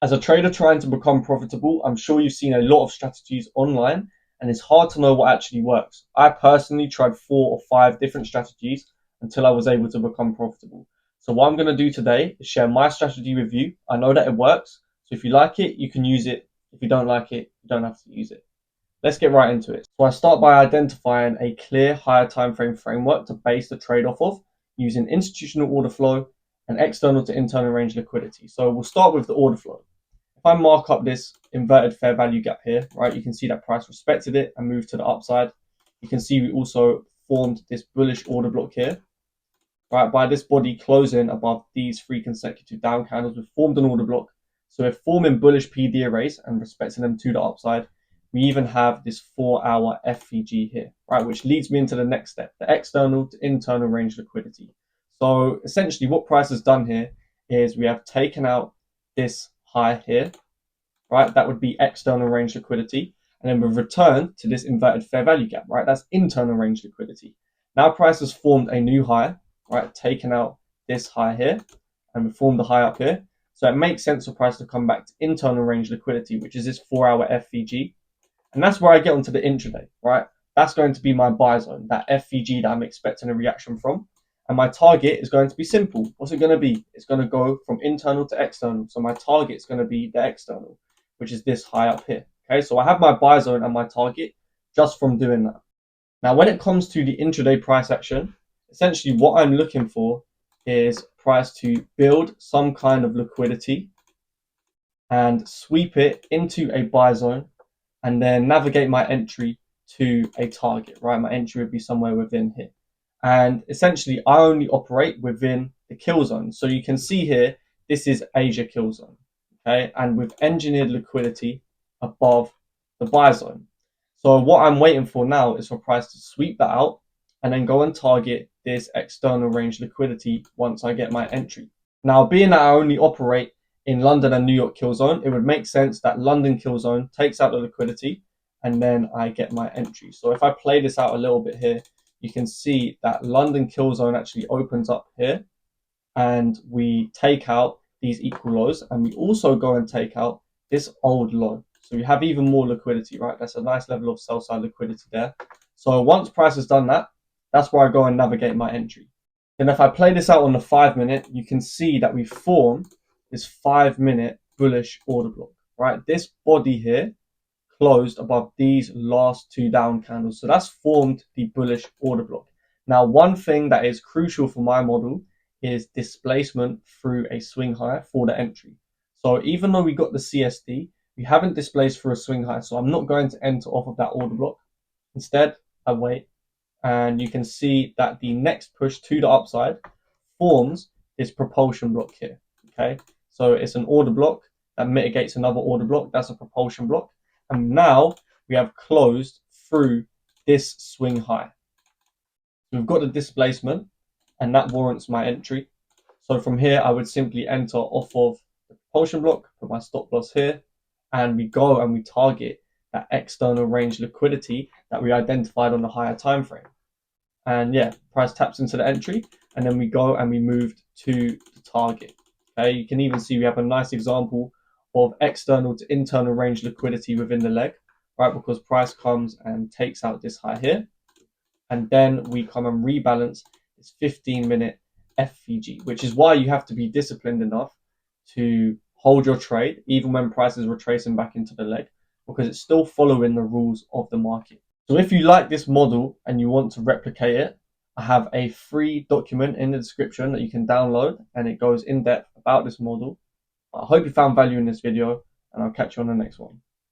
As a trader trying to become profitable, I'm sure you've seen a lot of strategies online and it's hard to know what actually works. I personally tried 4 or 5 different strategies until I was able to become profitable. So what I'm going to do today is share my strategy with you. I know that it works. So if you like it, you can use it. If you don't like it, you don't have to use it. Let's get right into it. So I start by identifying a clear higher time frame framework to base the trade off of using institutional order flow and external to internal range liquidity. So we'll start with the order flow. If I mark up this inverted fair value gap here, right, you can see that price respected it and moved to the upside. You can see we also formed this bullish order block here, right, by this body closing above these 3 consecutive down candles. We've formed an order block. So we're forming bullish PD arrays and respecting them to the upside. We even have this 4-hour FVG here, right, which leads me into the next step, the external to internal range liquidity. So essentially what price has done here is we have taken out this high here, right? That would be external range liquidity. And then we've returned to this inverted fair value gap, right? That's internal range liquidity. Now price has formed a new high, right? Taken out this high here and we formed the high up here. So it makes sense for price to come back to internal range liquidity, which is this 4-hour FVG. And that's where I get onto the intraday, right? That's going to be my buy zone, that FVG that I'm expecting a reaction from. And my target is going to be simple. What's it going to be? It's going to go from internal to external. So my target is going to be the external, which is this high up here. Okay, so I have my buy zone and my target just from doing that. Now, when it comes to the intraday price action, essentially what I'm looking for is price to build some kind of liquidity and sweep it into a buy zone and then navigate my entry to a target, right? My entry would be somewhere within here. And essentially, I only operate within the kill zone. So you can see here, this is Asia kill zone, okay? And we've engineered liquidity above the buy zone. So what I'm waiting for now is for price to sweep that out and then go and target this external range liquidity once I get my entry. Now, being that I only operate in London and New York kill zone, it would make sense that London kill zone takes out the liquidity and then I get my entry. So if I play this out a little bit here, you can see that London kill zone actually opens up here and we take out these equal lows and we also go and take out this old low. So we have even more liquidity, right? That's a nice level of sell side liquidity there. So once price has done that, that's where I go and navigate my entry. Then if I play this out on the 5-minute, you can see that we form this 5-minute bullish order block, right? This body here closed above these last 2 down candles. So that's formed the bullish order block. Now, one thing that is crucial for my model is displacement through a swing high for the entry. So even though we got the CSD, we haven't displaced through a swing high. So I'm not going to enter off of that order block. Instead, I wait. And you can see that the next push to the upside forms this propulsion block here. Okay, so it's an order block that mitigates another order block. That's a propulsion block. And now we have closed through this swing high. So we've got the displacement and that warrants my entry. So from here, I would simply enter off of the propulsion block, put my stop loss here, and we go and we target that external range liquidity that we identified on the higher time frame. And yeah, price taps into the entry and then we go and we moved to the target. Okay, you can even see we have a nice example of external to internal range liquidity within the leg, right? Because price comes and takes out this high here. And then we come and rebalance this 15-minute FVG, which is why you have to be disciplined enough to hold your trade, even when price is retracing back into the leg, because it's still following the rules of the market. So if you like this model and you want to replicate it, I have a free document in the description that you can download and it goes in depth about this model. I hope you found value in this video and I'll catch you on the next one.